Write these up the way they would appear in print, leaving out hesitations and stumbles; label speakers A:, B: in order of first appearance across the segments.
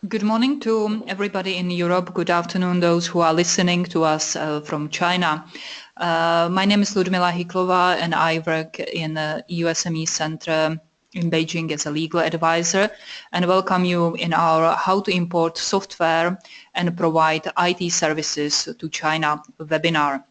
A: Good morning to everybody in Europe. Good afternoon, those who are listening to us from China. My name is Ludmila Hiklova and I work in the USME Center in Beijing as a legal advisor, and welcome you in our How to Import Software and Provide IT Services to China webinar.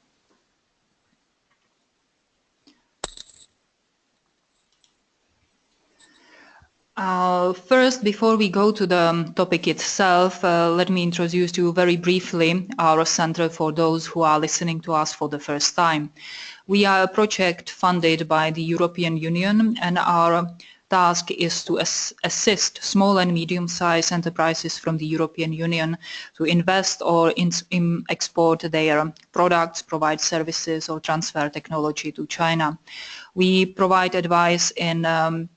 A: First, before we go to the topic itself, let me introduce you very briefly our center for those who are listening to us for the first time. We are a project funded by the European Union, and our task is to assist small and medium-sized enterprises from the European Union to invest or export their products, provide services or transfer technology to China. We provide advice in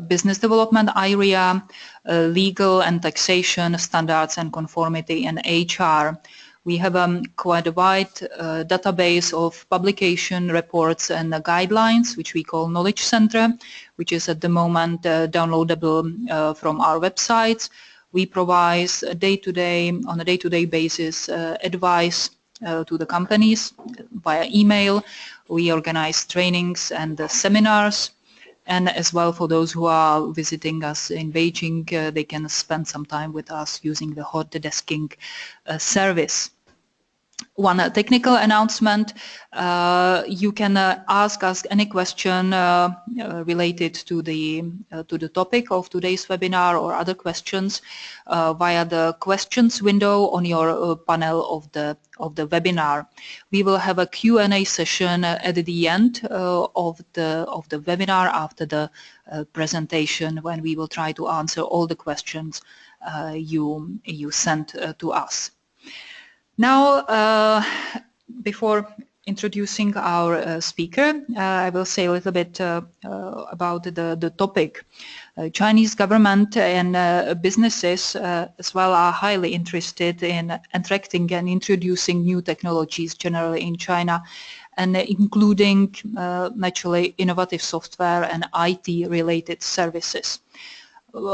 A: business development area, legal and taxation, standards and conformity, and HR. We have quite a wide database of publication reports and guidelines, which we call Knowledge Center, which is at the moment downloadable from our websites. We provide on a day-to-day basis advice to the companies via email. We organize trainings and seminars. And as well, for those who are visiting us in Beijing, they can spend some time with us using the hot desking service. One technical announcement, you can ask us any question related to the topic of today's webinar or other questions via the questions window on your panel of the webinar. We will have a Q&A session at the end of the webinar after the presentation, when we will try to answer all the questions you sent to us. Now, before introducing our speaker, I will say a little bit about the topic. Chinese government and businesses as well are highly interested in attracting and introducing new technologies generally in China, and including naturally innovative software and IT related services.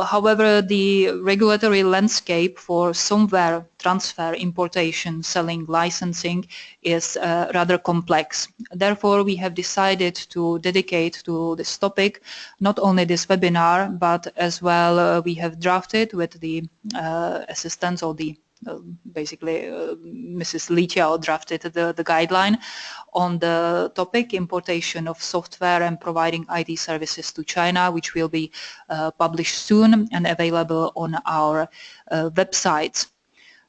A: However, the regulatory landscape for software transfer, importation, selling, licensing is rather complex. Therefore, we have decided to dedicate to this topic not only this webinar, but as well we have drafted with the assistance of the Mrs. Li Jiao drafted the guideline on the topic importation of software and providing IT services to China, which will be published soon and available on our websites.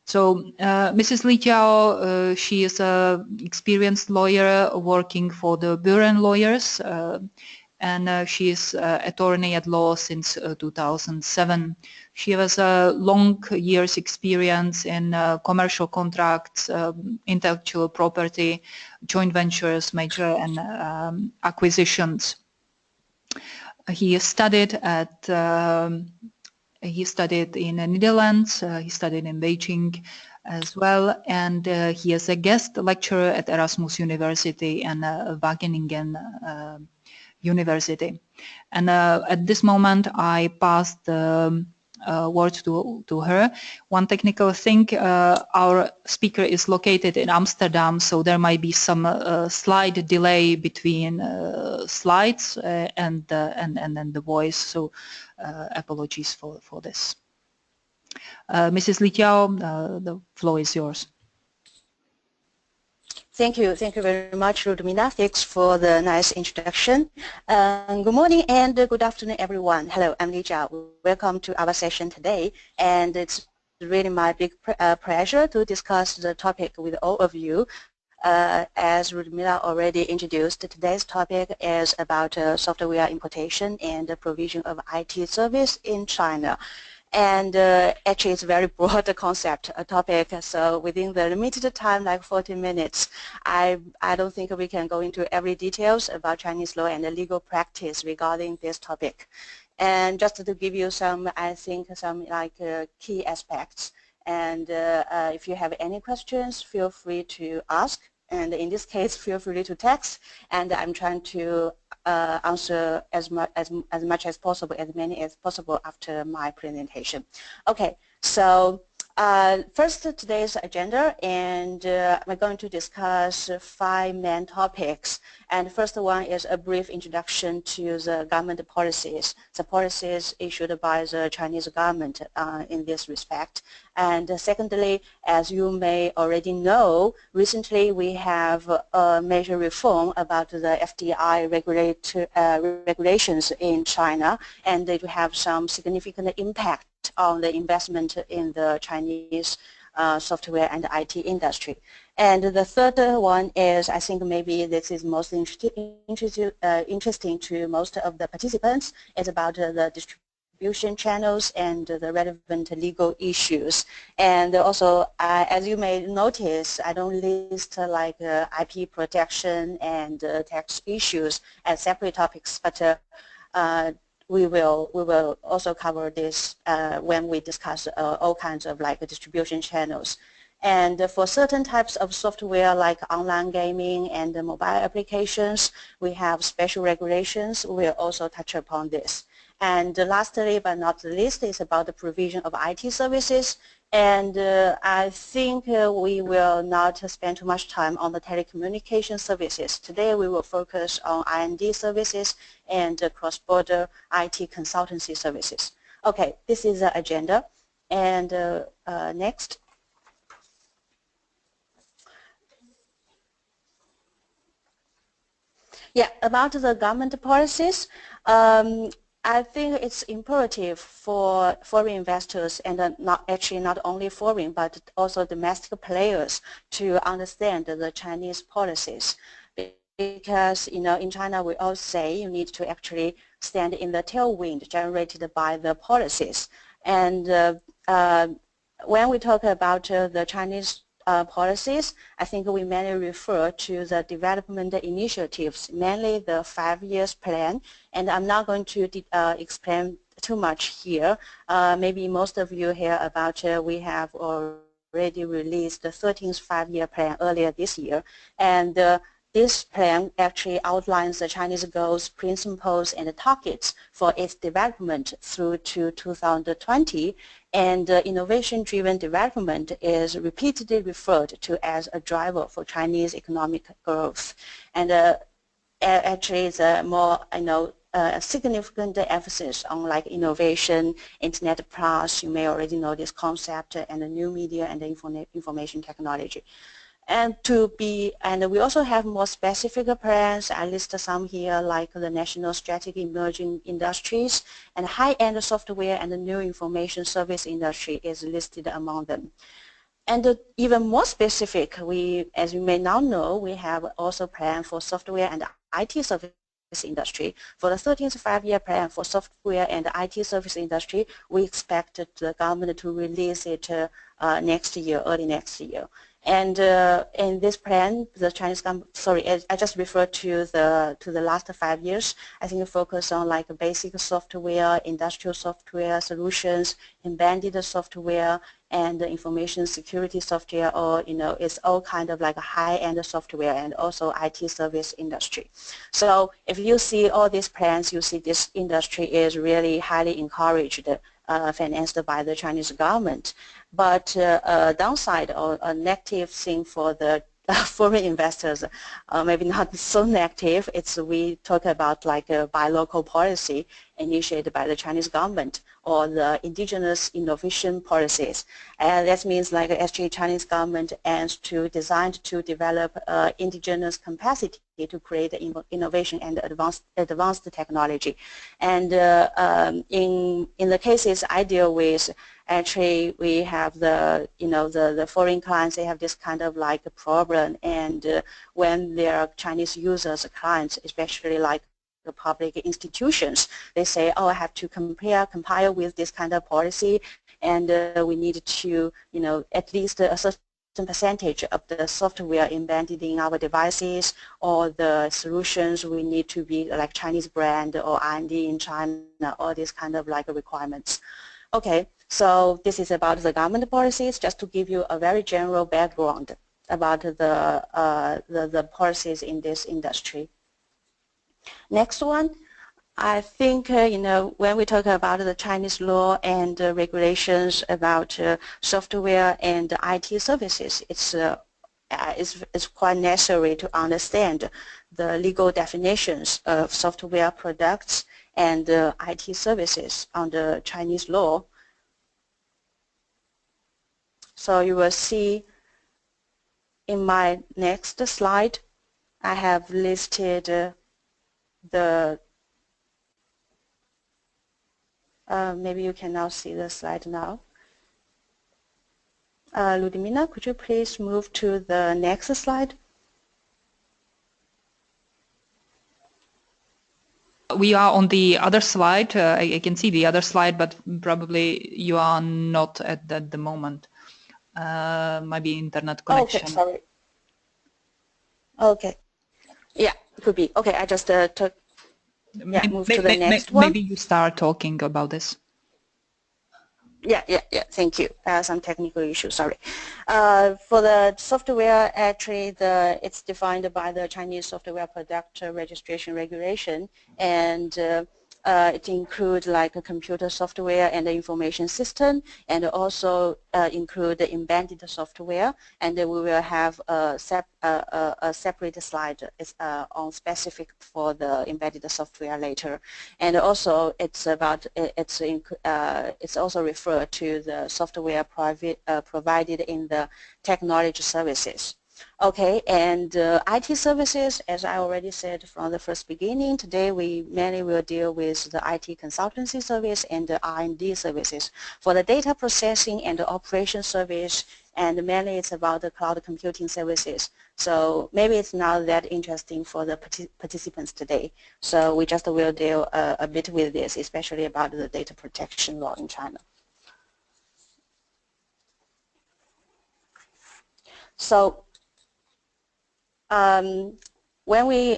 A: So Mrs. Li Jiao, she is an experienced lawyer working for the Buren lawyers, and she is attorney at law since 2007. She has a long years experience in commercial contracts, intellectual property, joint ventures, merger and acquisitions. He studied in the Netherlands. He studied in Beijing as well, and he is a guest lecturer at Erasmus University and Wageningen University. And at this moment, I pass the word to her. One technical thing, our speaker is located in Amsterdam, so there might be some slight delay between slides and then the voice, so apologies for this. Mrs. Li Jiao, the floor is yours.
B: Thank you very much, Ludmila. Thanks for the nice introduction. Good morning and good afternoon, everyone. Hello, I'm Li Jiao. Welcome to our session today, and it's really my big pleasure to discuss the topic with all of you. As Ludmila already introduced, today's topic is about software importation and the provision of IT service in China. And actually it's a very broad concept, a topic, so within the limited time, like 40 minutes, I don't think we can go into every details about Chinese law and the legal practice regarding this topic. And just to give you some, I think, some like key aspects. And if you have any questions, feel free to ask. And in this case, feel free to text. And I'm trying to answer as much as possible, as many as possible after my presentation. Okay, So first, today's agenda, and we're going to discuss 5 main topics. And the first one is a brief introduction to the government policies, the policies issued by the Chinese government in this respect. And secondly, as you may already know, recently we have a major reform about the FDI regulations in China, and it will have some significant impact on the investment in the Chinese software and IT industry. And the third one is, I think maybe this is most interesting to most of the participants, is about the distribution channels and the relevant legal issues. And also, as you may notice, I don't list like IP protection and tax issues as separate topics, but we will also cover this when we discuss all kinds of like distribution channels. And for certain types of software like online gaming and mobile applications, we have special regulations. We'll also touch upon this. And lastly but not least is about the provision of IT services. And I think we will not spend too much time on the telecommunication services. Today we will focus on R&D services and cross-border IT consultancy services. Okay, this is the agenda. And next. Yeah, about the government policies, I think it's imperative for foreign investors and not only foreign but also domestic players to understand the Chinese policies, because in China we all say you need to actually stand in the tailwind generated by the policies. And when we talk about the Chinese policies, I think we mainly refer to the development initiatives, mainly the 5-year plan. And I'm not going to explain too much here. Maybe most of you hear about we have already released the 13th 5-year plan earlier this year. And this plan actually outlines the Chinese goals, principles, and targets for its development through to 2020. And innovation-driven development is repeatedly referred to as a driver for Chinese economic growth. And actually, it's a more, significant emphasis on like innovation, Internet Plus. You may already know this concept, and the new media and the information technology. And we also have more specific plans. I list some here, like the National Strategy Emerging Industries, and high-end software and the new information service industry is listed among them. And even more specific, as you may now know, we have also planned for software and IT service industry. For the 13th 5-year plan for software and IT service industry, we expect the government to release it next year, early next year. And in this plan, the Chinese government, sorry, I just referred to the last 5 years. I think focus on like basic software, industrial software solutions, embedded software, and information security software, or it's all kind of like a high-end software and also IT service industry. So if you see all these plans, you see this industry is really highly encouraged, financed by the Chinese government. But a downside or a negative thing for the foreign investors, maybe not so negative, we talk about like a buy local policy initiated by the Chinese government, or the indigenous innovation policies. And that means like actually Chinese government aims to design to develop indigenous capacity to create innovation and advanced technology. And in the cases I deal with, actually we have the foreign clients, they have this kind of like a problem, and when there are Chinese users, clients, especially like the public institutions, they say, oh, I have to compile with this kind of policy, and we need to, at least a certain percentage of the software embedded in our devices or the solutions, we need to be like Chinese brand or R&D in China, all these kind of like requirements. Okay, so this is about the government policies, just to give you a very general background about the policies in this industry. Next one, I think, when we talk about the Chinese law and regulations about software and IT services, it's quite necessary to understand the legal definitions of software products and IT services under Chinese law. So you will see in my next slide, I have listed the maybe you can now see the slide now. Ludmila, could you please move to the next slide?
A: We are on the other slide. I can see the other slide, but probably you are not at the moment. Maybe internet connection.
B: Okay, sorry. Okay. Yeah, it could be. Okay, I just took. Yeah, move to the next one.
A: Maybe you start talking about this.
B: Yeah. Thank you. Some technical issues. Sorry. For the software, actually, it's defined by the Chinese Software Product Registration Regulation, and it includes like a computer software and the information system, and also include the embedded software. And we will have a separate slide on specific for the embedded software later. And also, it's also referred to the software provided in the technology services. Okay, and IT services, as I already said from the first beginning, today we mainly will deal with the IT consultancy service and the R&D services. For the data processing and the operation service, and mainly it's about the cloud computing services. So maybe it's not that interesting for the participants today. So we just will deal a bit with this, especially about the data protection law in China. So when we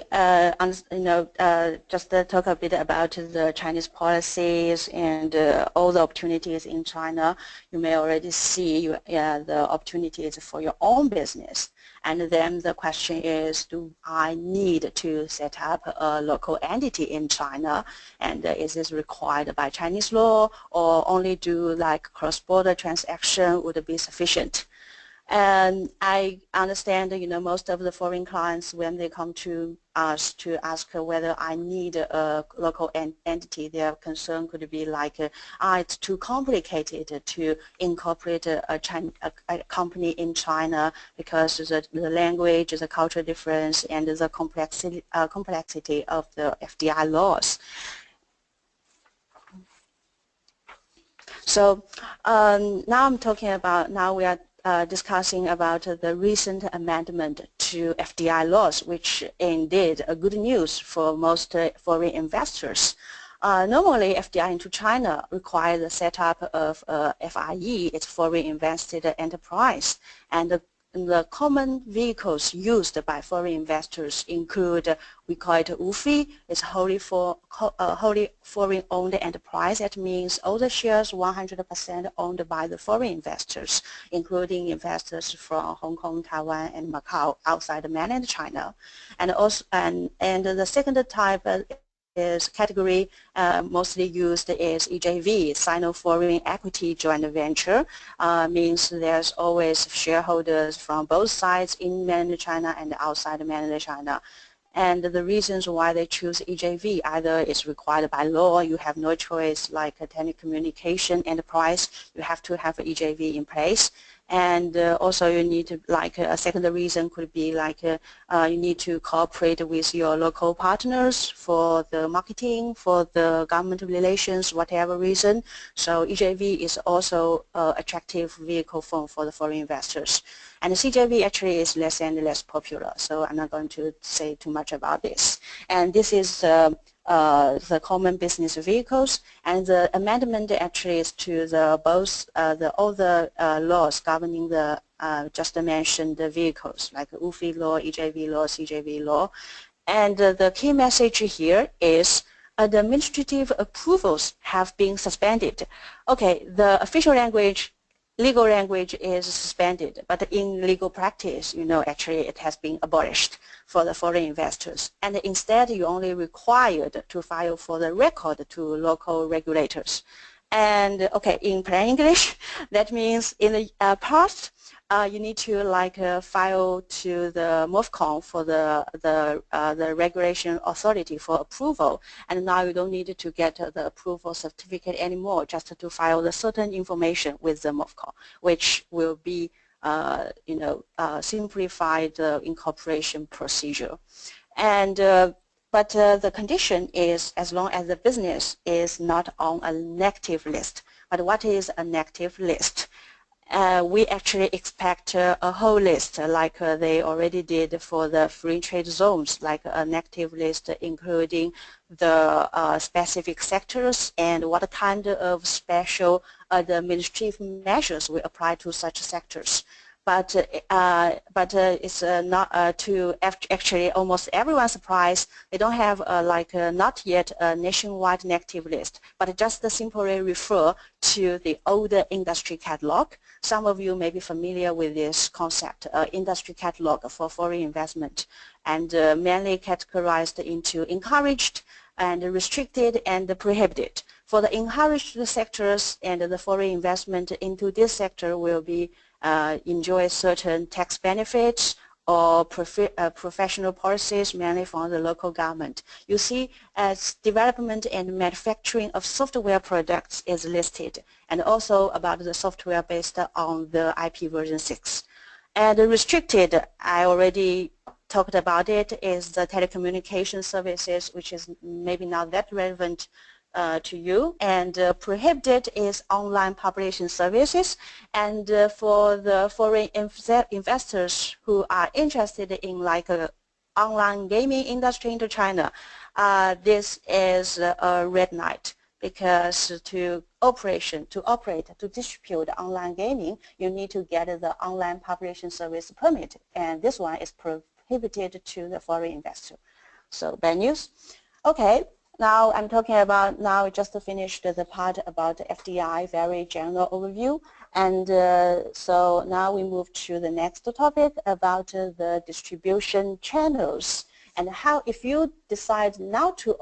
B: just talk a bit about the Chinese policies and all the opportunities in China, you may already see the opportunities for your own business. And then the question is, do I need to set up a local entity in China? And is this required by Chinese law, or only do like cross-border transaction would be sufficient? And I understand, most of the foreign clients, when they come to us to ask whether I need a local entity, their concern could be like, it's too complicated to incorporate a company in China because the language, the cultural difference, and the complexity of the FDI laws. So now I'm talking about, now we are discussing about the recent amendment to FDI laws, which indeed a good news for most foreign investors. Normally, FDI into China requires the setup of FIE, it's foreign invested enterprise, and the common vehicles used by foreign investors include, we call it Usme, it's wholly foreign-owned enterprise. That means all the shares 100% owned by the foreign investors, including investors from Hong Kong, Taiwan, and Macau outside mainland China. And also, and the second type is category mostly used is EJV, Sino-Foreign Equity Joint Venture, means there's always shareholders from both sides in mainland China and outside mainland China. And the reasons why they choose EJV, either it's required by law, you have no choice, like a telecommunication enterprise, you have to have EJV in place. And also you need to, like a second reason could be like you need to cooperate with your local partners for the marketing, for the government relations, whatever reason. So EJV is also an attractive vehicle for the foreign investors. And the CJV actually is less and less popular, so I'm not going to say too much about this. And this is the common business vehicles, and the amendment actually is to all the laws governing the just mentioned vehicles, like UFI law, EJV law, CJV law. And the key message here is the administrative approvals have been suspended. Okay, the official language legal language is suspended, but in legal practice, actually it has been abolished for the foreign investors. And instead, you're only required to file for the record to local regulators. And okay, in plain English, that means in the past, you need to file to the MOFCON for the regulation authority for approval, and now you don't need to get the approval certificate anymore, just to file the certain information with the MOFCON, which will be simplified incorporation procedure. And but the condition is as long as the business is not on a negative list. But what is a negative list? We actually expect a whole list like they already did for the free trade zones, like a negative list including the specific sectors and what kind of special administrative measures we apply to such sectors. But it's not to actually almost everyone's surprise. They don't have not yet a nationwide negative list, but just simply refer to the older industry catalog. Some of you may be familiar with this concept, industry catalog for foreign investment, and mainly categorized into encouraged and restricted and prohibited. For the encouraged sectors and the foreign investment into this sector will be enjoy certain tax benefits or professional policies mainly from the local government. You see, as development and manufacturing of software products is listed, and also about the software based on the IP version 6. And restricted, I already talked about it, is the telecommunication services, which is maybe not that relevant to you, and prohibited is online publishing services. And for the foreign investors who are interested in online gaming industry into China, this is a red light, because to distribute online gaming, you need to get the online publishing service permit, and this one is prohibited to the foreign investor. So bad news. Okay. Now I'm talking about, now just finished the part about the FDI, very general overview. And so now we move to the next topic about the distribution channels, and how, if you decide now to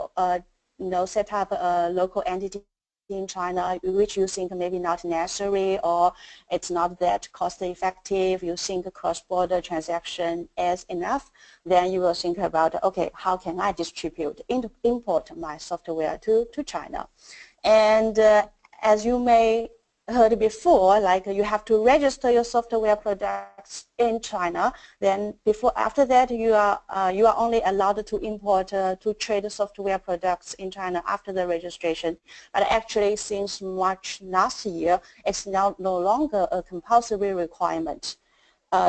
B: set up a local entity in China, which you think maybe not necessary or it's not that cost effective, you think cross-border transaction is enough, then you will think about, okay, how can I distribute, import my software to China? And as you may heard before, like you have to register your software products in China. Then after that, you are only allowed to import to trade software products in China after the registration. But actually, since March last year, it's now no longer a compulsory requirement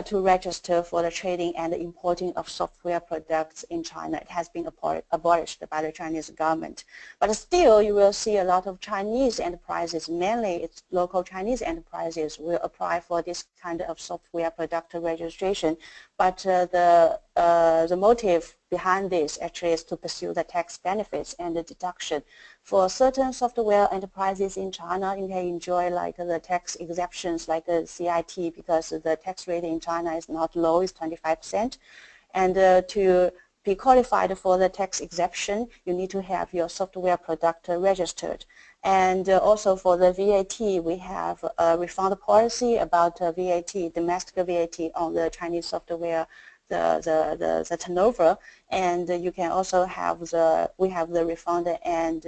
B: to register for the trading and the importing of software products in China. It has been abolished by the Chinese government. But still, you will see a lot of Chinese enterprises, mainly it's local Chinese enterprises, will apply for this kind of software product registration. But the motive behind this actually is to pursue the tax benefits and the deduction. For certain software enterprises in China, you can enjoy like the tax exemptions like a CIT, because the tax rate in China is not low, it's 25%. And to be qualified for the tax exemption, you need to have your software product registered. And also for the VAT, we have a refund policy about VAT, domestic VAT on the Chinese software, the turnover, and you can also have we have the refund, and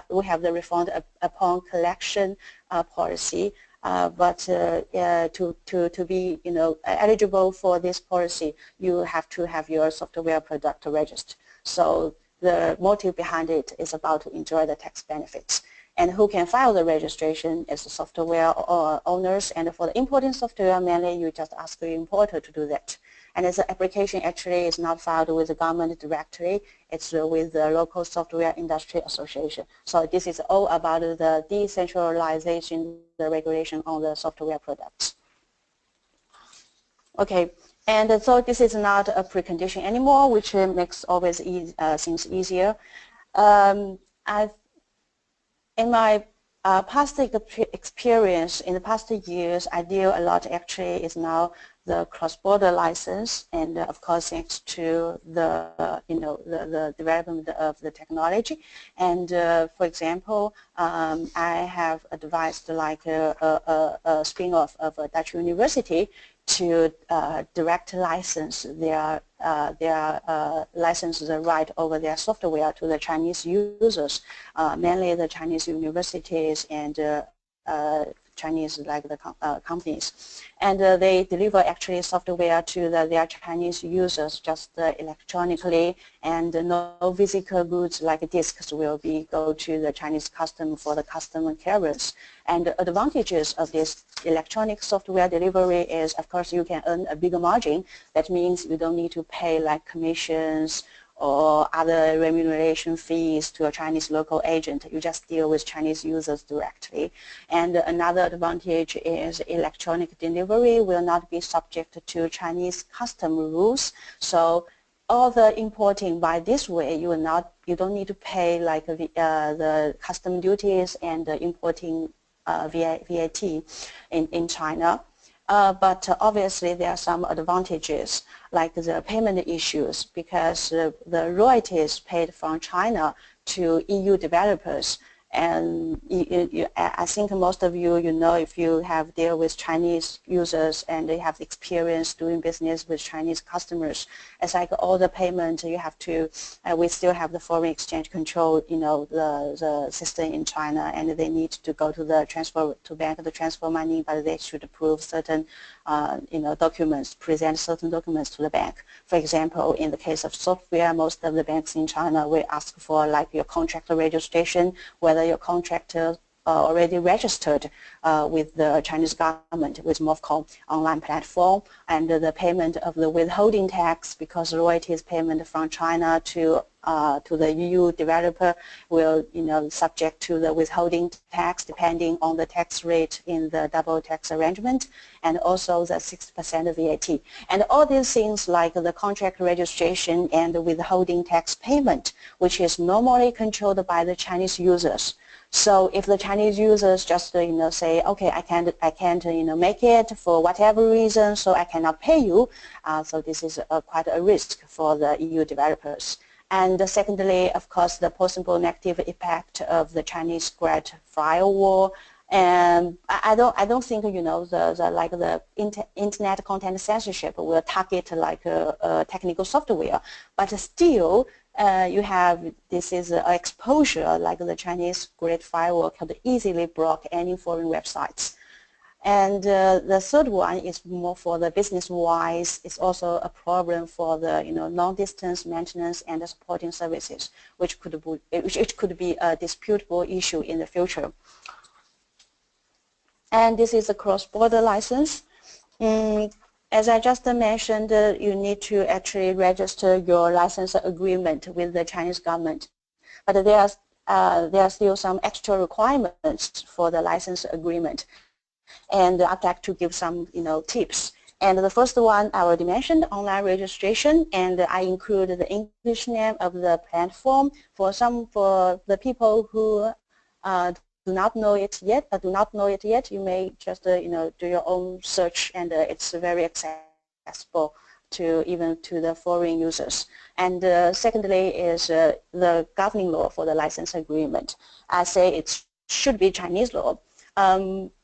B: we have the refund upon collection policy. But to be eligible for this policy, you have to have your software product registered. So the motive behind it is about to enjoy the tax benefits. And who can file the registration is the software owners. And for the importing software, mainly you just ask the importer to do that. And as the application actually is not filed with the government directly, it's with the local software industry association. So this is all about the decentralization, the regulation on the software products. Okay, and so this is not a precondition anymore, which makes always things easier. In my past experience in the past years, I deal a lot actually is now the cross-border license, and of course thanks to the the development of the technology. And for example, I have advised like a spin-off of a Dutch university to direct license their license the right over their software to the Chinese users, mainly the Chinese universities and Chinese like the companies, and they deliver actually software to their Chinese users just electronically, and no physical goods like discs will go to the Chinese customer for the customer clearance. And the advantages of this electronic software delivery is, of course, you can earn a bigger margin. That means you don't need to pay like commissions or other remuneration fees to a Chinese local agent. You just deal with Chinese users directly. And another advantage is electronic delivery will not be subject to Chinese custom rules. So all the importing by this way, you don't need to pay like the custom duties and the importing VAT in China. But obviously there are some advantages like the payment issues, because the royalties paid from China to EU developers, and I think most of you know, if you have dealt with Chinese users and they have experience doing business with Chinese customers, it's like all the payment you have to, we still have the foreign exchange control, the system in China, and they need to go to the bank to transfer money, but they should prove certain documents, present certain documents to the bank. For example, in the case of software, most of the banks in China will ask for like your contractor registration, whether your contractor already registered with the Chinese government with MOFCOM online platform, and the payment of the withholding tax, because royalties payment from China to the EU developer will subject to the withholding tax depending on the tax rate in the double tax arrangement, and also the 6% VAT. And all these things like the contract registration and the withholding tax payment, which is normally controlled by the Chinese users. So if the Chinese users just say, okay, I can't make it for whatever reason, so I cannot pay you, so this is quite a risk for the EU developers. And secondly, of course, the possible negative impact of the Chinese Great Firewall. And I don't think the internet content censorship will target like technical software, but still you have this is exposure like the Chinese Great Firewall could easily block any foreign websites. And the third one is more for the business-wise. It's also a problem for the long-distance maintenance and the supporting services, which could be a disputable issue in the future. And this is a cross-border license. As I just mentioned, you need to actually register your license agreement with the Chinese government. But there are still some extra requirements for the license agreement. And I'd like to give some tips. And the first one I already mentioned, online registration, and I include the English name of the platform for the people who do not know it yet. You may just do your own search, and it's very accessible even to the foreign users. And secondly is the governing law for the license agreement. I say it should be Chinese law.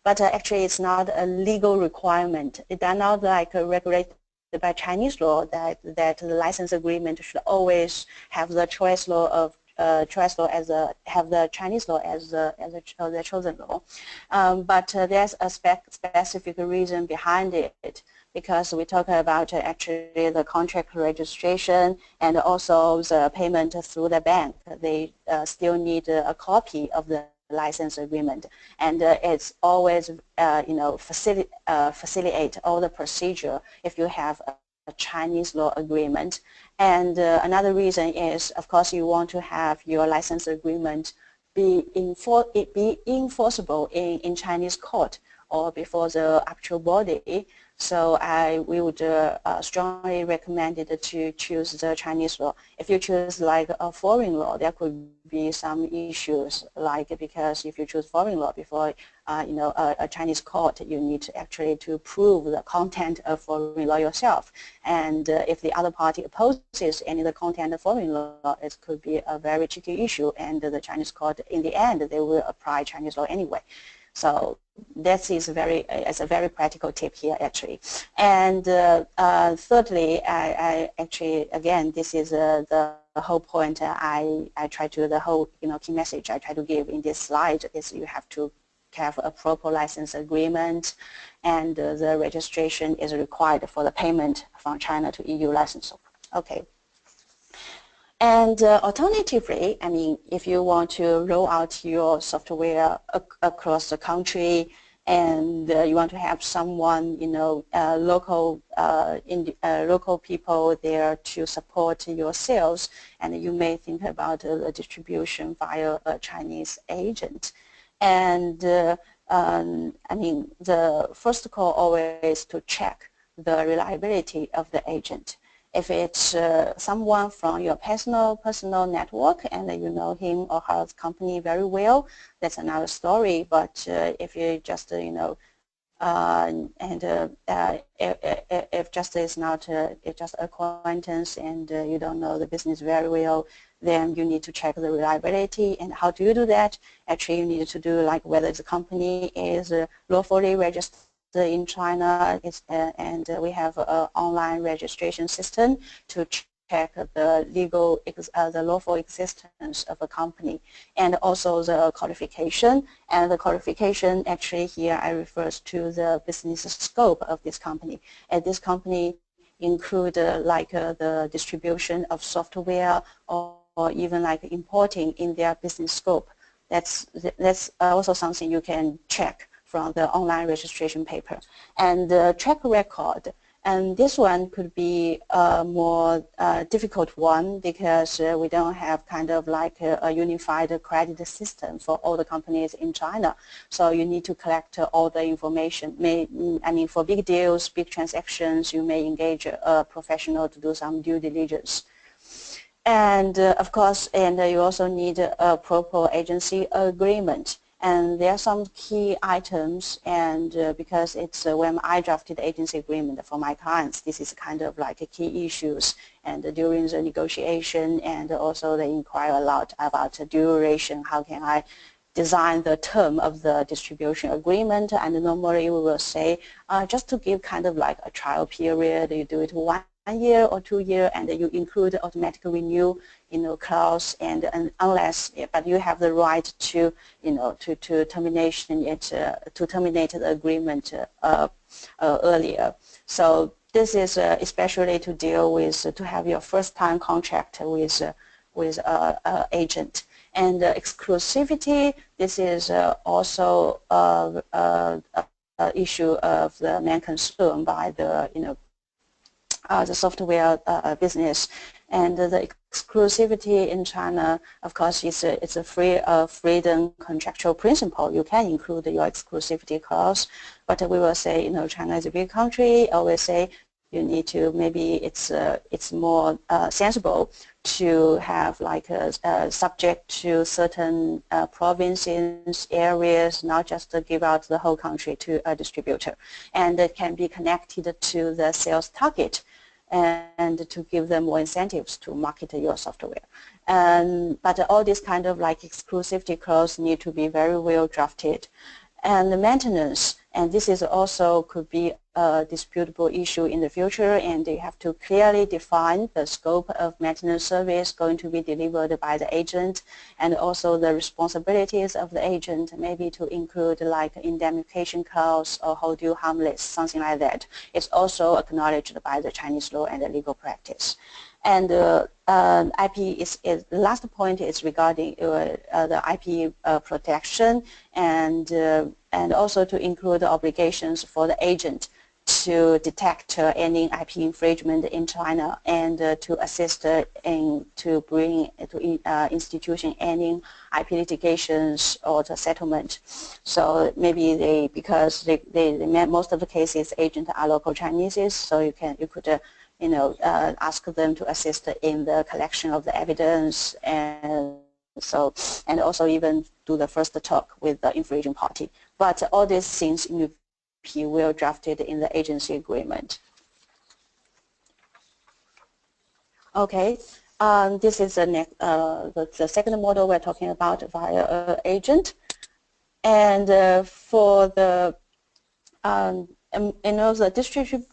B: But actually it's not a legal requirement. It is not like regulated by Chinese law that the license agreement should always have the choice law of have the Chinese law as the chosen law. But there's a specific reason behind it, because we talk about actually the contract registration and also the payment through the bank. They still need a copy of the license agreement, and it's always facilitate all the procedure if you have a Chinese law agreement. And another reason is, of course, you want to have your license agreement be enforceable in Chinese court, or before the actual body. So we would strongly recommend it to choose the Chinese law. If you choose like a foreign law, there could be some issues, like because if you choose foreign law before a Chinese court, you need to actually to prove the content of foreign law yourself. And if the other party opposes any of the content of foreign law, it could be a very tricky issue, and the Chinese court, in the end, they will apply Chinese law anyway. So that is it's a very practical tip here, actually. And thirdly, I actually, again, this is the whole point I try to, the whole key message I try to give in this slide is you have to have a proper license agreement, and the registration is required for the payment from China to EU license. Okay. And alternatively, I mean, if you want to roll out your software across the country, and you want to have someone, local local people there to support your sales, and you may think about the distribution via a Chinese agent. And I mean, the first call always to check the reliability of the agent. If it's someone from your personal network and you know him or her company very well, that's another story. But if you just if just is not it's just acquaintance and you don't know the business very well, then you need to check the reliability. And how do you do that? Actually, you need to do like whether the company is lawfully registered in China, and we have an online registration system to check the legal, the lawful existence of a company, and also the qualification. And the qualification, actually, here I refers to the business scope of this company. And this company include like the distribution of software or even like importing in their business scope. That's also something you can check from the online registration paper. And the track record, and this one could be a more difficult one because we don't have kind of like a unified credit system for all the companies in China. So you need to collect all the information. I mean, for big deals, big transactions, you may engage a professional to do some due diligence. And of course, and you also need a proper agency agreement. And there are some key items, and because it's when I drafted the agency agreement for my clients, this is kind of like a key issues. And during the negotiation, and also they inquire a lot about the duration. How can I design the term of the distribution agreement? And normally we will say just to give kind of like a trial period, you do it 1 year or 2 years, and you include automatic renew, clause, and unless, but you have the right to, to termination it, to terminate the agreement earlier. So this is especially to deal with, to have your first-time contract with agent. And exclusivity, this is also an issue of the main concern by the, the software business. And the exclusivity in China, of course, it's a freedom contractual principle. You can include your exclusivity clause, but we will say, China is a big country. I always say you need to, maybe it's more sensible to have like a subject to certain provinces, areas, not just to give out the whole country to a distributor. And it can be connected to the sales target, and to give them more incentives to market your software. But all these kind of like exclusivity clause need to be very well drafted. And the maintenance, and this is also could be a disputable issue in the future, and you have to clearly define the scope of maintenance service going to be delivered by the agent, and also the responsibilities of the agent, maybe to include like indemnification clause or hold you harmless, something like that. It's also acknowledged by the Chinese law and the legal practice. And IP is the last point is regarding the IP protection, and also to include the obligations for the agent to detect any IP infringement in China and to assist in to bring to institution any IP litigations or the settlement. So maybe because most of the cases agents are local Chinese, so you could ask them to assist in the collection of the evidence and also even do the first talk with the infringing party. But all these things will drafted in the agency agreement. Okay, this is the second model we're talking about via agent, and for the the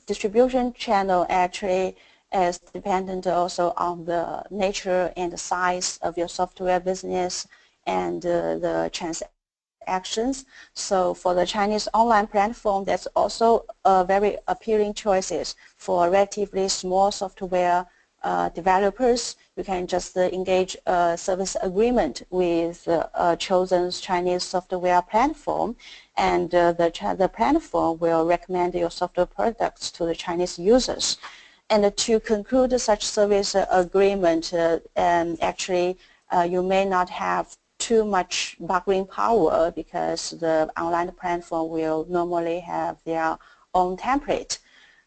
B: distribution channel actually is dependent also on the nature and the size of your software business and the transactions. So for the Chinese online platform, that's also very appealing choices for relatively small software developers. You can just engage a service agreement with a chosen Chinese software platform, and the platform will recommend your software products to the Chinese users. And to conclude such service agreement, actually you may not have too much bargaining power because the online platform will normally have their own template.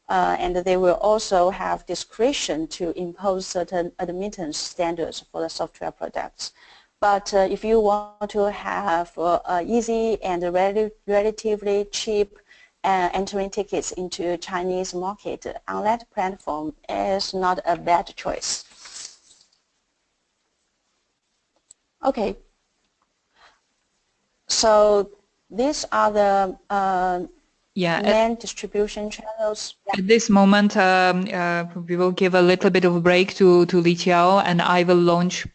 B: And they will also have discretion to impose certain admittance standards for the software products. But if you want to have easy and relatively cheap entering tickets into Chinese market, online platform is not a bad choice. Okay. So these are the main distribution channels.
A: At this moment, we will give a little bit of a break to Li Qiao, and I will launch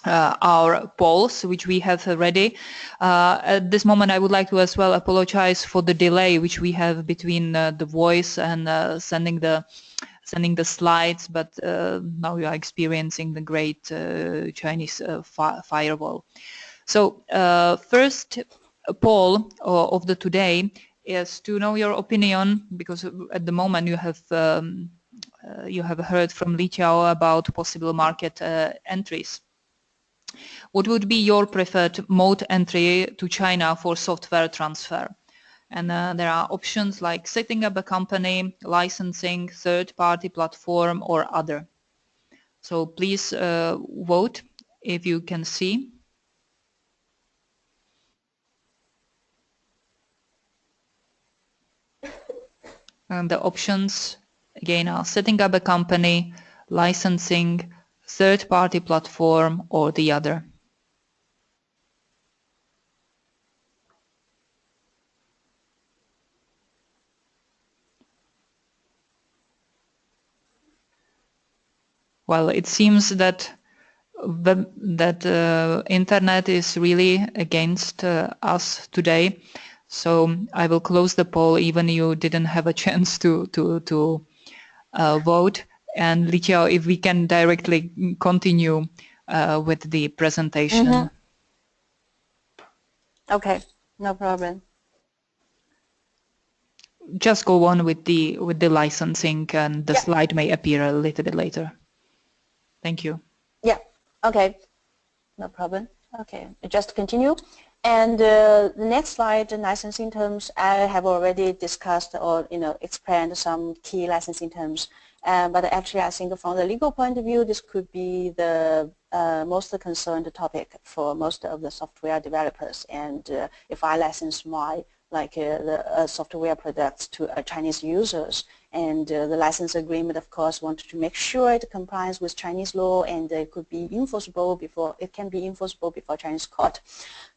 A: our polls, which we have ready. At this moment, I would like to as well apologize for the delay which we have between the voice and sending the slides, but now we are experiencing the great Chinese firewall. So first poll of the today is to know your opinion, because at the moment you have heard from Li Qiao about possible market entries. What would be your preferred mode entry to China for software transfer? And there are options like setting up a company, licensing, third-party platform, or other. So please vote if you can see. And the options again are setting up a company, licensing, third-party platform, or the other. Well, it seems that internet is really against us today. So I will close the poll, even you didn't have a chance to vote. And Li Qiao, if we can directly continue with the presentation.
B: Mm-hmm. Okay, no problem.
A: Just go on with the licensing, and the slide may appear a little bit later. Thank you.
B: Yeah. Okay. No problem. Okay. Just continue. And the next slide, the licensing terms, I have already discussed or explained some key licensing terms. But actually, I think from the legal point of view, this could be the most concerned topic for most of the software developers. And if I license my the software products to Chinese users, and the license agreement, of course, wanted to make sure it complies with Chinese law, and it could be enforceable before Chinese court.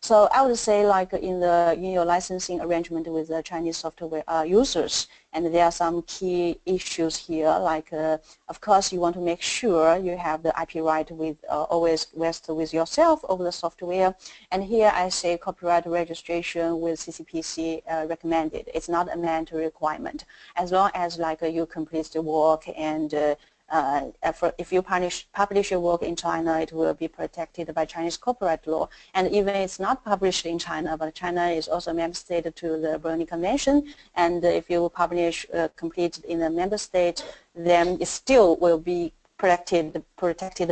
B: So I would say, like in your licensing arrangement with the Chinese software users, and there are some key issues here. Like, of course, you want to make sure you have the IP right with always rest with yourself over the software. And here I say copyright registration with CCPC recommended. It's not a mandatory requirement. As long as you complete the work and if you publish your work in China, it will be protected by Chinese copyright law. And even it's not published in China, but China is also a member state to the Berne Convention. And if you publish completed in a member state, then it still will be protected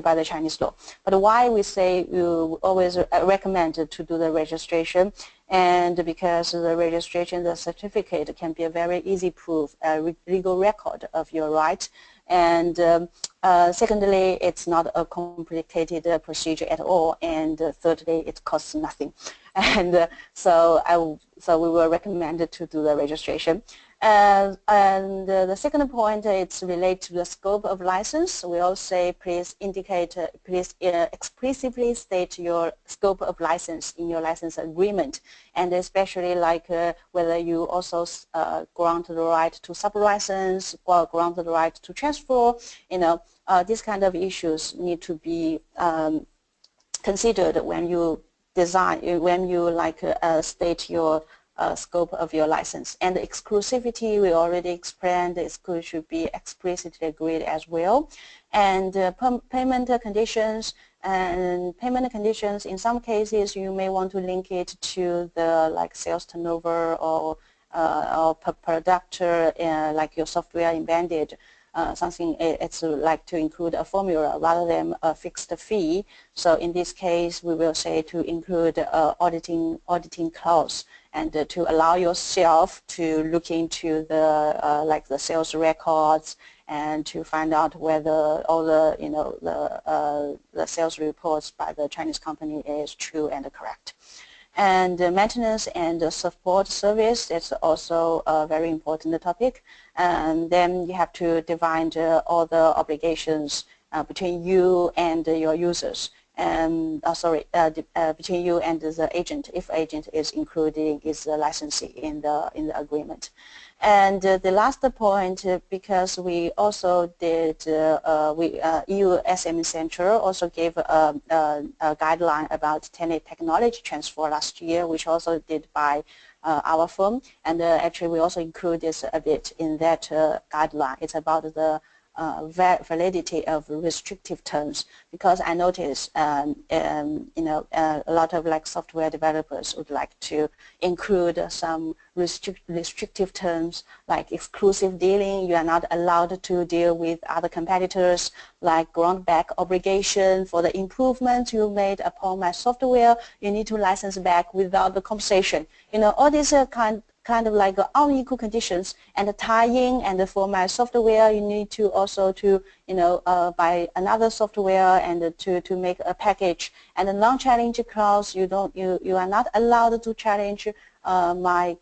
B: by the Chinese law. But why we say you always recommend to do the registration, and because the registration, the certificate can be a very easy proof, a legal record of your right. And secondly, it's not a complicated procedure at all. And thirdly, it costs nothing. And so we will recommend to do the registration. And the second point, it's related to the scope of license. We all say please indicate, please explicitly state your scope of license in your license agreement, and especially like whether you also grant the right to sub-license or grant the right to transfer. These kind of issues need to be considered when you design, when you state your scope of your license. And the exclusivity we already explained, it should be explicitly agreed as well. And payment conditions, in some cases you may want to link it to the sales turnover or product like your software embedded. Something it's like to include a formula rather than a fixed fee. So in this case, we will say to include auditing clause, and to allow yourself to look into the the sales records and to find out whether all the sales reports by the Chinese company is true and correct. And maintenance and support service, that's also a very important topic. And then you have to define all the obligations between you and your users. And between you and the agent, if agent is including his licensee in the agreement. And the last point, because we also did, EU SME Center also gave a guideline about technology transfer last year, which also did by our firm. And actually we also include this a bit in that guideline. It's about the validity of restrictive terms, because I noticed a lot of software developers would like to include some restrictive terms like exclusive dealing. You are not allowed to deal with other competitors, like grant back obligation for the improvements you made upon my software. You need to license back without the compensation. All these kind of like unequal conditions and tie-in, and for my software you need to also to buy another software and to make a package. And the non-challenge clause, you are not allowed to challenge my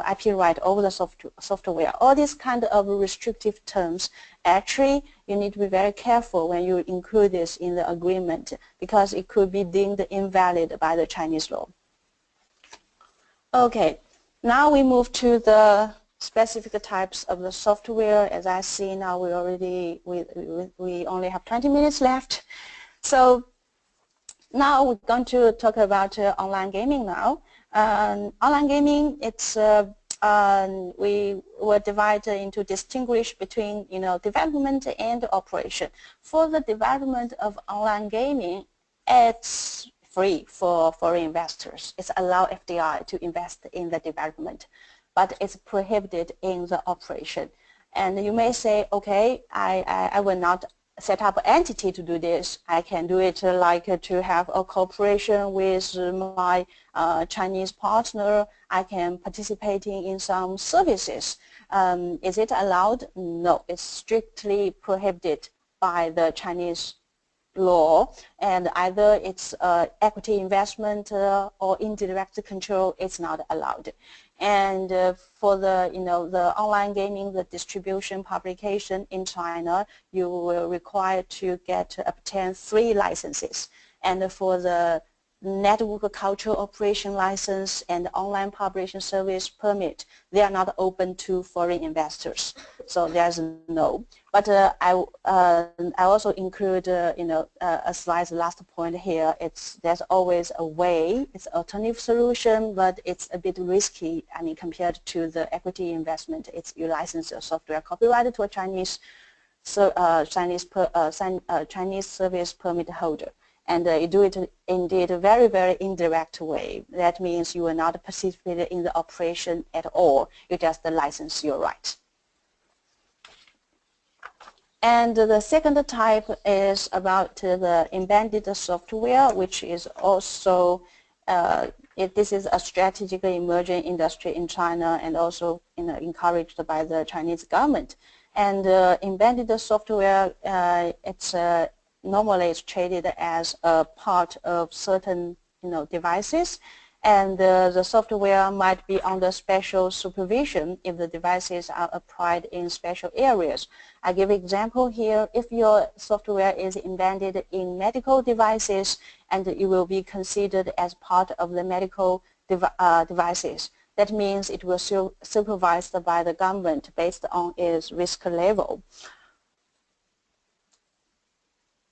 B: IP right over the software. All these kind of restrictive terms, actually you need to be very careful when you include this in the agreement, because it could be deemed invalid by the Chinese law. Okay. Now we move to the specific types of the software. As I see now, we only have 20 minutes left. So now we're going to talk about online gaming now. Online gaming, it's we will divide into distinguish between development and operation. For the development of online gaming, it's free for foreign investors. It's allow FDI to invest in the development, but it's prohibited in the operation. And you may say, okay, I will not set up an entity to do this. I can do it to have a cooperation with my Chinese partner. I can participate in some services. Is it allowed? No, it's strictly prohibited by the Chinese law, and either it's equity investment or indirect control, it's not allowed. And for the the online gaming, the distribution publication in China, you will require to obtain 3 licenses. And for the network cultural operation license and online publishing service permit, they are not open to foreign investors. So there's no. But I also include a slide, last point here. There's always a way. It's an alternative solution, but it's a bit risky. Compared to the equity investment, you license your software copyrighted to a Chinese Chinese service permit holder. And you do it indeed a very, very indirect way. That means you will not participate in the operation at all. You just license your right. And the second type is about the embedded software, which is also, this is a strategically emerging industry in China and also encouraged by the Chinese government. And embedded software, normally it's traded as a part of certain devices, and the software might be under special supervision if the devices are applied in special areas. I give an example here. If your software is embedded in medical devices, and it will be considered as part of the medical devices, that means it will be supervised by the government based on its risk level.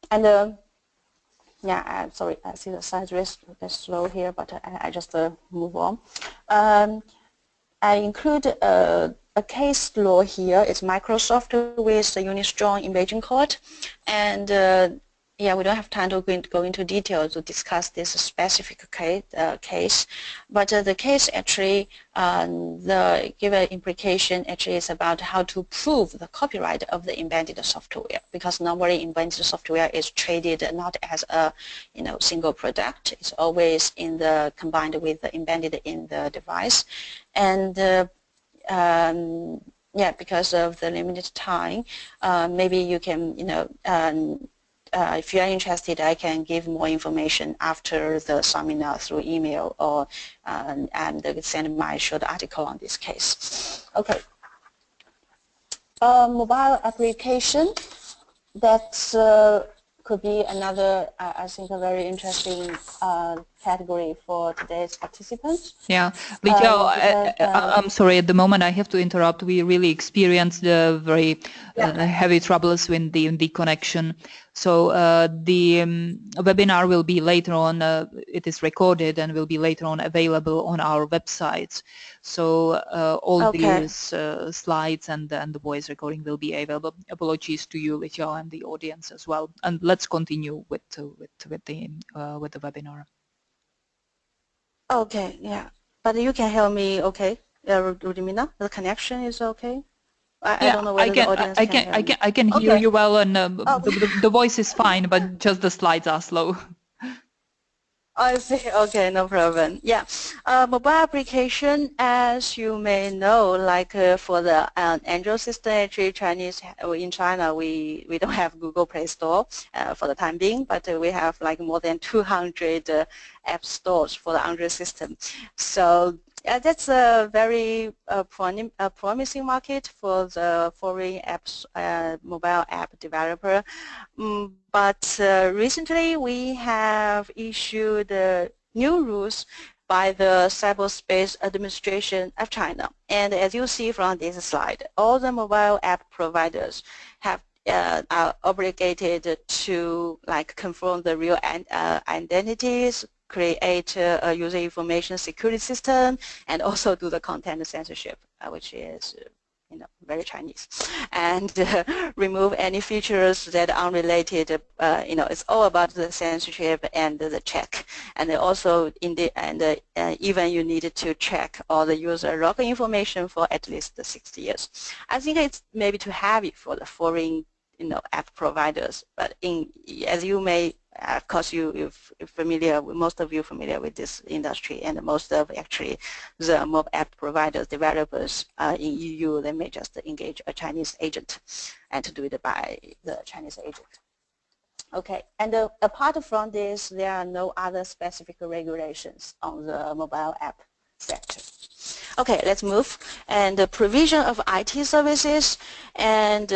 B: And yeah, sorry, I see the size is slow here, but I just move on. I include a case law here. It's Microsoft with the Unistrong in Beijing court, and yeah, we don't have time to go into detail to discuss this specific case, but the case actually, the given implication actually is about how to prove the copyright of the embedded software, because normally embedded software is traded not as a single product. It's always combined with the embedded in the device, and yeah, because of the limited time, maybe you can if you are interested, I can give more information after the seminar through email or and send my short article on this case. Okay. Mobile application, that's could be another, I think, a very interesting category for today's participants.
A: Yeah, I'm sorry, at the moment I have to interrupt. We really experienced very heavy troubles with the connection. So the webinar will be later on, it is recorded and will be later on available on our website. So all these slides and the voice recording will be available. Apologies to you, Lichao, and the audience as well. And let's continue with the webinar.
B: Okay, yeah, but you can hear me, okay, Rudimina? The connection is okay. I don't know whether the audience can hear me.
A: I can hear you well, and the voice is fine, but just the slides are slow.
B: I see. Okay, no problem. Yeah, mobile application, as you may know, like for the Android system, actually in China, we don't have Google Play Store for the time being, but we have like more than 200 app stores for the Android system. So that's a very promising market for the foreign apps, mobile app developer. But recently we have issued new rules by the Cyberspace Administration of China. And as you see from this slide, all the mobile app providers are obligated to confirm the real identities, create a user information security system, and also do the content censorship, which is very Chinese, and remove any features that are unrelated. It's all about the censorship and the check, and also even you need to check all the user login information for at least 60 years. I think it's maybe too heavy for the foreign app providers, but as you may, of course, most of you familiar with this industry, and most of actually the mobile app providers, developers in EU, they may just engage a Chinese agent and to do it by the Chinese agent. Okay, and apart from this, there are no other specific regulations on the mobile app sector. Okay, let's move. And the provision of IT services and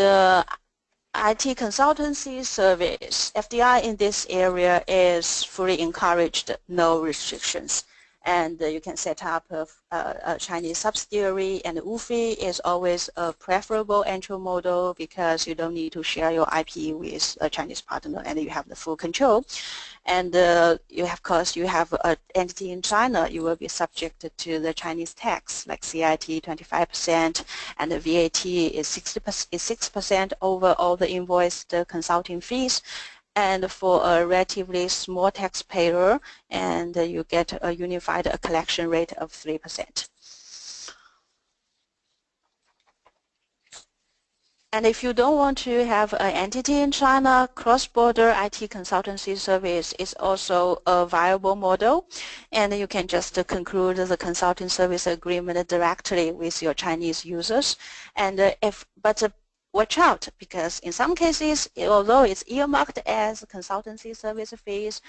B: IT consultancy service, FDI in this area is fully encouraged, no restrictions. and you can set up a Chinese subsidiary, and Usme is always a preferable entry model because you don't need to share your IP with a Chinese partner and you have the full control. And you have, of course, you have an entity in China, you will be subject to the Chinese tax like CIT 25% and the VAT is 6% over all the invoiced consulting fees. And for a relatively small taxpayer, and you get a unified collection rate of 3%. And if you don't want to have an entity in China, cross-border IT consultancy service is also a viable model. And you can just conclude the consulting service agreement directly with your Chinese users. And watch out, because in some cases, although it's earmarked as consultancy service fees,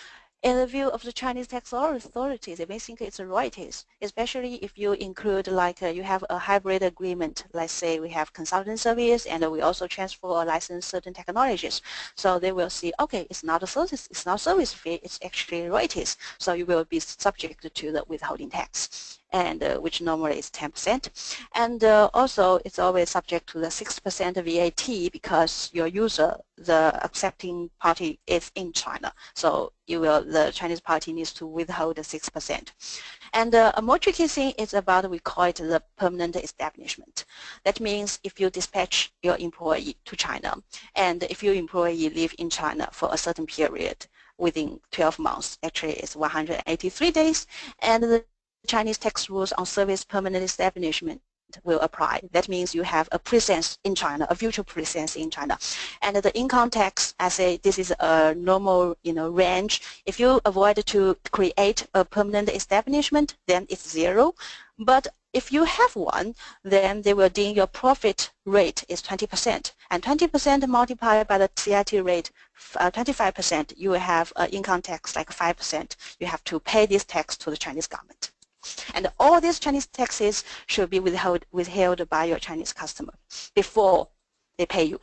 B: in the view of the Chinese tax authorities, they may think it's royalties, especially if you include like you have a hybrid agreement. Let's say we have consulting service and we also transfer or license certain technologies. So they will see, okay, it's not a service, it's not service fee, it's actually royalties. So you will be subject to the withholding tax, and which normally is 10%. And also it's always subject to the 6% VAT because your user, the accepting party, is in China. So the Chinese party needs to withhold the 6%. And a more tricky thing is about, we call it the permanent establishment. That means if you dispatch your employee to China, and if your employee live in China for a certain period within 12 months, actually it's 183 days, and the Chinese tax rules on service permanent establishment will apply. That means you have a presence in China, a virtual presence in China. And the income tax, I say this is a normal range. If you avoid to create a permanent establishment, then it's 0. But if you have one, then they will deem your profit rate is 20%. And 20% multiplied by the CIT rate, 25%, you will have income tax like 5%. You have to pay this tax to the Chinese government. And all these Chinese taxes should be withheld by your Chinese customer before they pay you.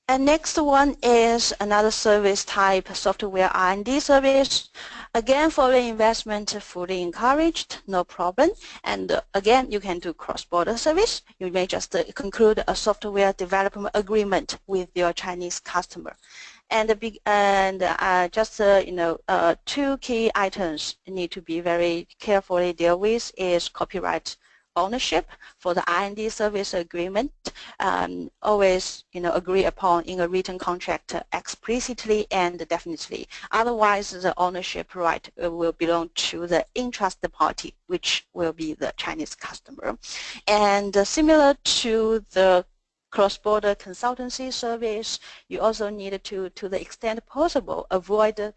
B: And next one is another service type, software R&D service. Again, foreign investment fully encouraged, no problem. And again, you can do cross-border service. You may just conclude a software development agreement with your Chinese customer. And just two key items need to be very carefully dealt with is copyright ownership for the R&D service agreement. Always agree upon in a written contract explicitly and definitely. Otherwise, the ownership right will belong to the interested party, which will be the Chinese customer. And similar to the cross-border consultancy service, you also need to the extent possible, avoid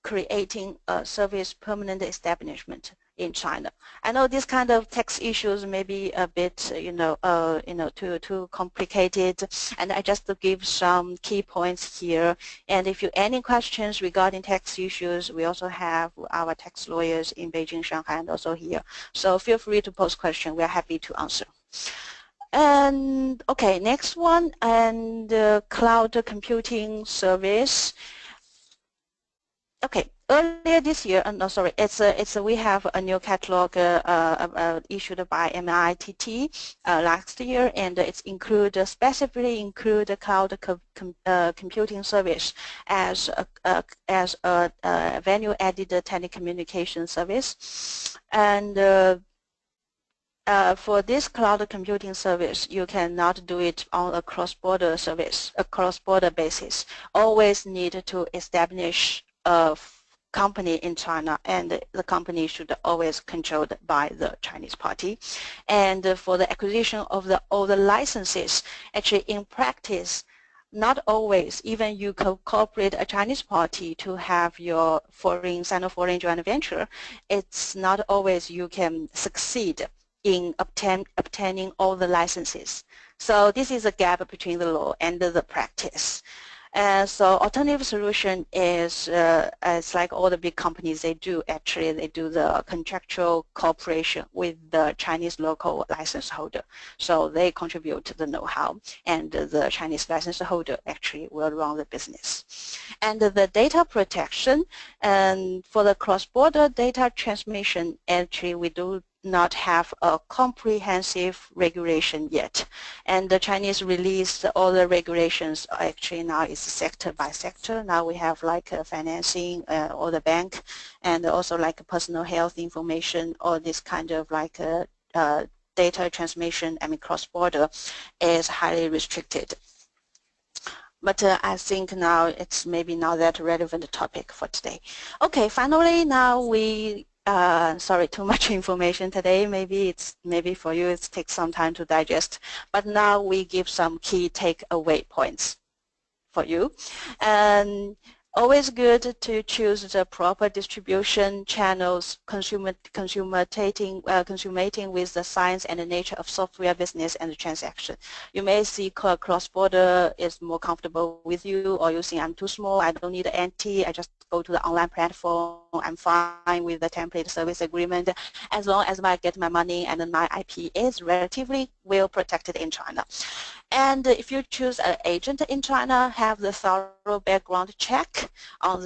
B: creating a service permanent establishment in China. I know this kind of tax issues may be a bit, too complicated, and I just give some key points here. And if you any questions regarding tax issues, we also have our tax lawyers in Beijing, Shanghai, and also here. So feel free to post questions. We are happy to answer. And okay, next one, and cloud computing service. Okay, earlier this year, no, sorry, we have a new catalog issued by MITT last year, and it's specifically include cloud computing service as a value-added telecommunication service. And for this cloud computing service, you cannot do it on a cross-border service, a cross-border basis. Always need to establish a company in China, and the company should always controlled by the Chinese party. And for the acquisition of all the licenses, actually in practice, not always, even you cooperate a Chinese party to have your Sino-foreign joint venture, it's not always you can succeed in obtaining all the licenses. So this is a gap between the law and the practice. And so alternative solution is it's like all the big companies, they do the contractual cooperation with the Chinese local license holder. So they contribute to the know-how, and the Chinese license holder actually will run the business. And the data protection, and for the cross-border data transmission, actually we do not have a comprehensive regulation yet. And the Chinese released all the regulations actually now is sector by sector. Now we have like financing or the bank, and also like personal health information, or this kind of like data transmission, I mean cross-border, is highly restricted. But I think now it's maybe not that relevant topic for today. Okay, finally now we sorry, too much information today. Maybe for you it takes some time to digest. But now we give some key takeaway points for you. And always good to choose the proper distribution channels, consummating with the science and the nature of software business and the transaction. You may see cross-border is more comfortable with you, or you think I'm too small, I don't need an NT, I just go to the online platform, I'm fine with the template service agreement, as long as I get my money and my IP is relatively well protected in China. And if you choose an agent in China, have the thorough background check on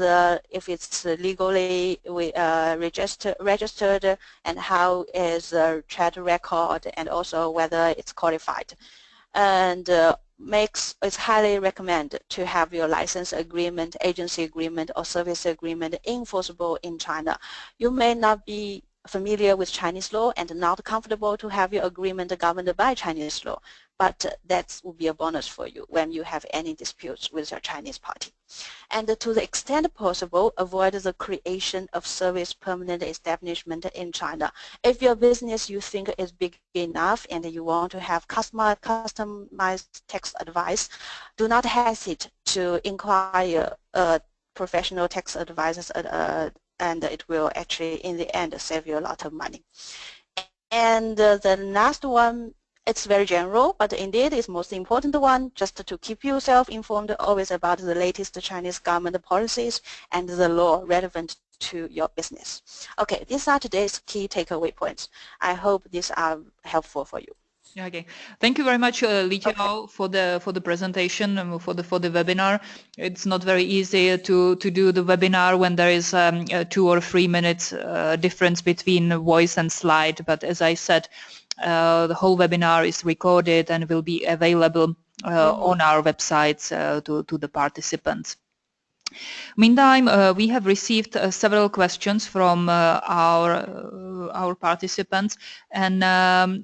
B: if it's legally registered, and how is the track record, and also whether it's qualified. And it's highly recommended to have your license agreement, agency agreement, or service agreement enforceable in China. You may not be familiar with Chinese law and not comfortable to have your agreement governed by Chinese law, but that will be a bonus for you when you have any disputes with your Chinese party. And to the extent possible, avoid the creation of service permanent establishment in China. If your business you think is big enough and you want to have customized tax advice, do not hesitate to inquire professional tax advisors, and it will actually in the end save you a lot of money. And the last one, it's very general, but indeed it's most important one, just to keep yourself informed always about the latest Chinese government policies and the law relevant to your business. Okay, these are today's key takeaway points. I hope these are helpful for you.
A: Okay, thank you very much, Li Jiao, for the presentation, for the webinar. It's not very easy to do the webinar when there is 2 or 3 minutes difference between voice and slide. But as I said, the whole webinar is recorded and will be available on our websites to the participants. Meantime, we have received several questions from our participants, and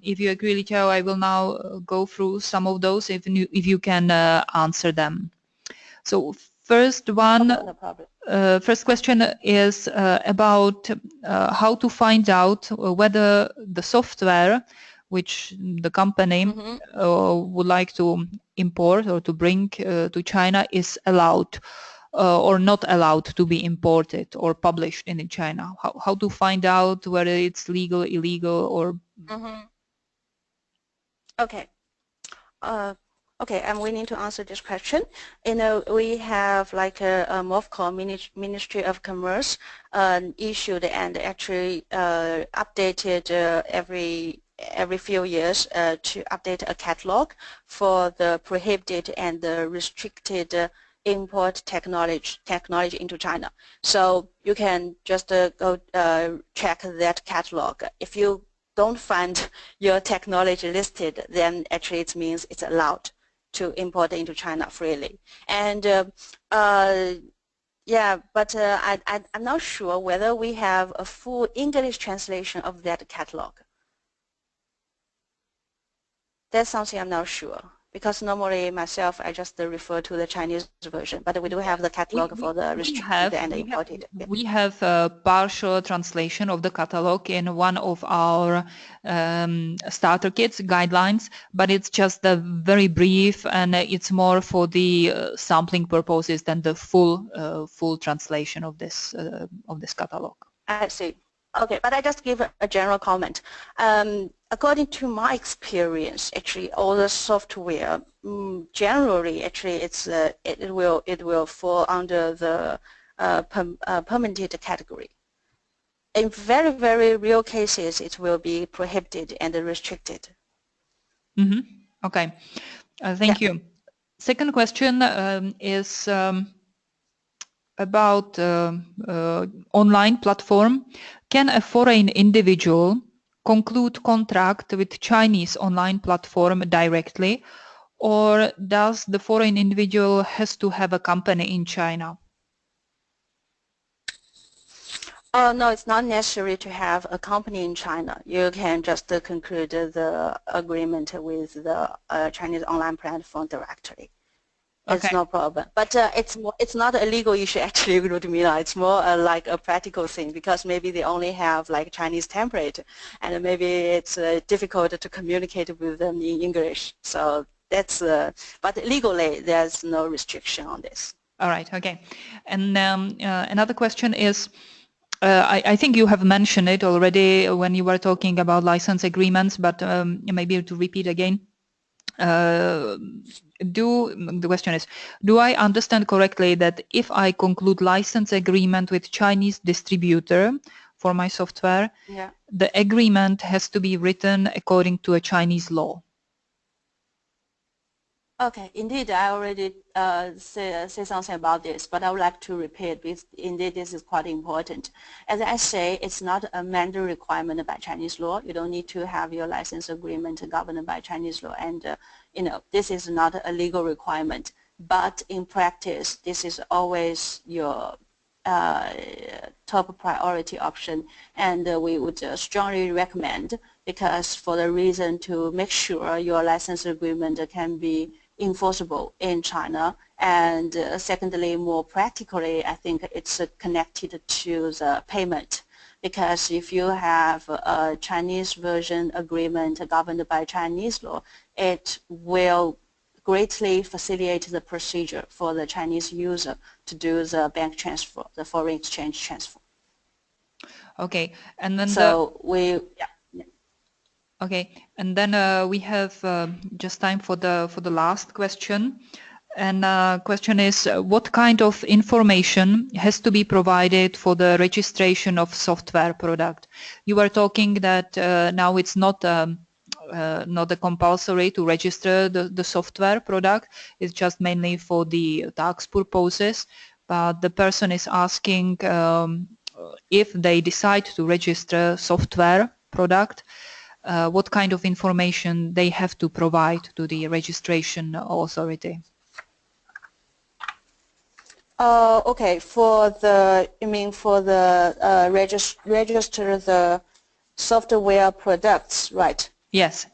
A: if you agree, Li Jiao, I will now go through some of those if you can answer them. So first one,
B: no problem.
A: First question is about how to find out whether the software which the company would like to import or to bring to China is allowed or not allowed to be imported or published in China. How to find out whether it's legal, illegal, or...
B: Okay. Okay, I'm willing to answer this question. You know, we have like a MOFCOM, Ministry of Commerce, issued and actually updated every few years to update a catalog for the prohibited and the restricted import technology into China. So you can just go check that catalog. If you don't find your technology listed, then actually it means it's allowed to import into China freely. And yeah, but I'm not sure whether we have a full English translation of that catalog. That's something I'm not sure, because normally myself I just refer to the Chinese version, but we do have the catalog for the restricted and imported.
A: We have a partial translation of the catalog in one of our starter kits guidelines, but it's just a very brief, and it's more for the sampling purposes than the full translation of this catalog.
B: I see. Okay, but I just give a general comment. According to my experience, actually, all the software generally, actually, it will fall under the permitted category. In very, very real cases, it will be prohibited and restricted.
A: Mm-hmm. Okay, thank you. Second question is about online platform. Can a foreign individual conclude contract with Chinese online platform directly, or does the foreign individual has to have a company in China?
B: No, it's not necessary to have a company in China. You can just conclude the agreement with the Chinese online platform directly. It's
A: Okay.
B: no problem. But it's not a legal issue actually, Ludmila. It's more like a practical thing because maybe they only have like Chinese template and maybe it's difficult to communicate with them in English. So that's, but legally there's no restriction on this.
A: All right. Okay. And another question is, I think you have mentioned it already when you were talking about license agreements, but maybe to repeat again. The question is, do I understand correctly that if I conclude license agreement with Chinese distributor for my software, the agreement has to be written according to a Chinese law?
B: Okay, indeed, I already say something about this, but I would like to repeat because indeed this is quite important. As I say, it's not a mandatory requirement by Chinese law. You don't need to have your license agreement governed by Chinese law, and this is not a legal requirement. But in practice, this is always your top priority option, and we would strongly recommend, because for the reason to make sure your license agreement can be enforceable in China, and secondly, more practically, I think it's connected to the payment, because if you have a Chinese version agreement governed by Chinese law, it will greatly facilitate the procedure for the Chinese user to do the bank transfer, the foreign exchange transfer.
A: Okay, and then Okay, and then we have just time for the last question. And question is, what kind of information has to be provided for the registration of software product? You were talking that now it's not a compulsory to register the software product. It's just mainly for the tax purposes. But the person is asking if they decide to register software product, what kind of information they have to provide to the registration authority.
B: Okay, you mean for the register the software products, right?
A: Yes.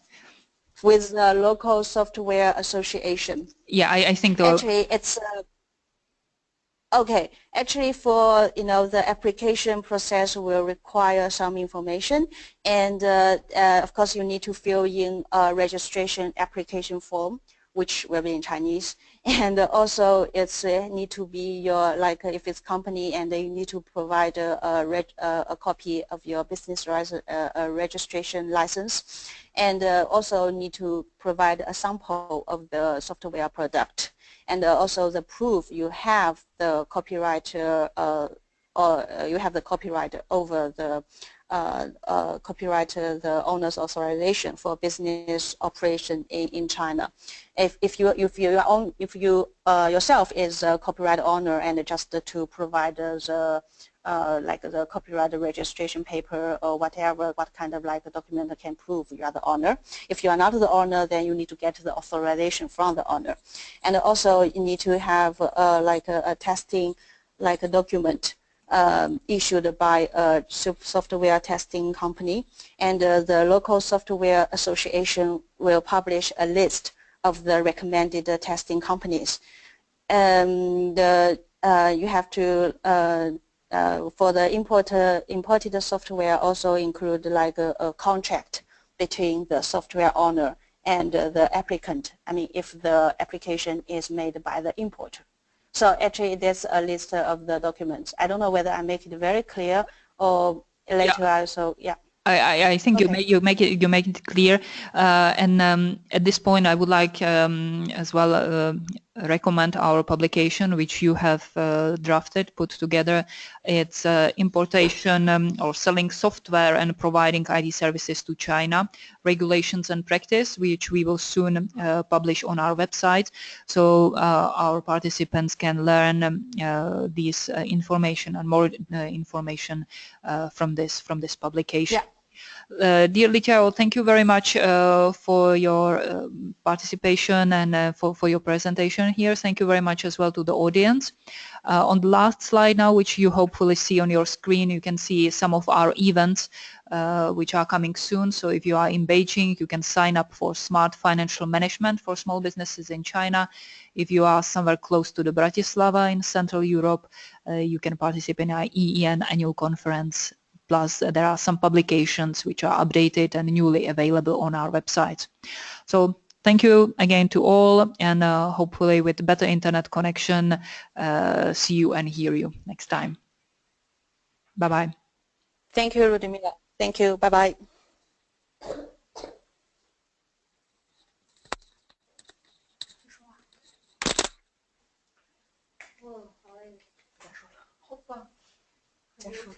B: With the local software association.
A: Yeah, I think
B: actually it's okay. Actually, for the application process will require some information, and of course you need to fill in a registration application form, which will be in Chinese, and also it's need to be your, like if it's company, and they need to provide a copy of your business registration license, and also need to provide a sample of the software product, and also the proof you have the copyright or you have the copyright over the the owner's authorization for business operation in China. If you yourself is a copyright owner, and just to provide the like the copyright registration paper or whatever, what kind of like a document that can prove you are the owner. If you are not the owner, then you need to get the authorization from the owner. And also you need to have like a testing, like a document issued by a software testing company, and the local software association will publish a list of the recommended testing companies. And you have to for the imported software also include like a contract between the software owner and the applicant. I mean, if the application is made by the importer. So actually, there's a list of the documents. I don't know whether I make it very clear, or later on. So yeah.
A: I think
B: Okay.
A: you make it clear, and at this point I would like as well recommend our publication which you have drafted, put together. It's importation or selling software and providing IT services to China, regulations and practice, which we will soon publish on our website, so our participants can learn this information and more information from this publication.
B: Yeah.
A: Dear Li Chao, thank you very much for your participation and for your presentation here. Thank you very much as well to the audience. On the last slide now, which you hopefully see on your screen, you can see some of our events which are coming soon. So if you are in Beijing, you can sign up for Smart Financial Management for small businesses in China. If you are somewhere close to the Bratislava in Central Europe, you can participate in our EEN annual conference. Plus, there are some publications which are updated and newly available on our website. So thank you again to all, and hopefully with better internet connection, see you and hear you next time. Bye-bye.
B: Thank you, Ludmila. Thank you. Bye-bye.结束了。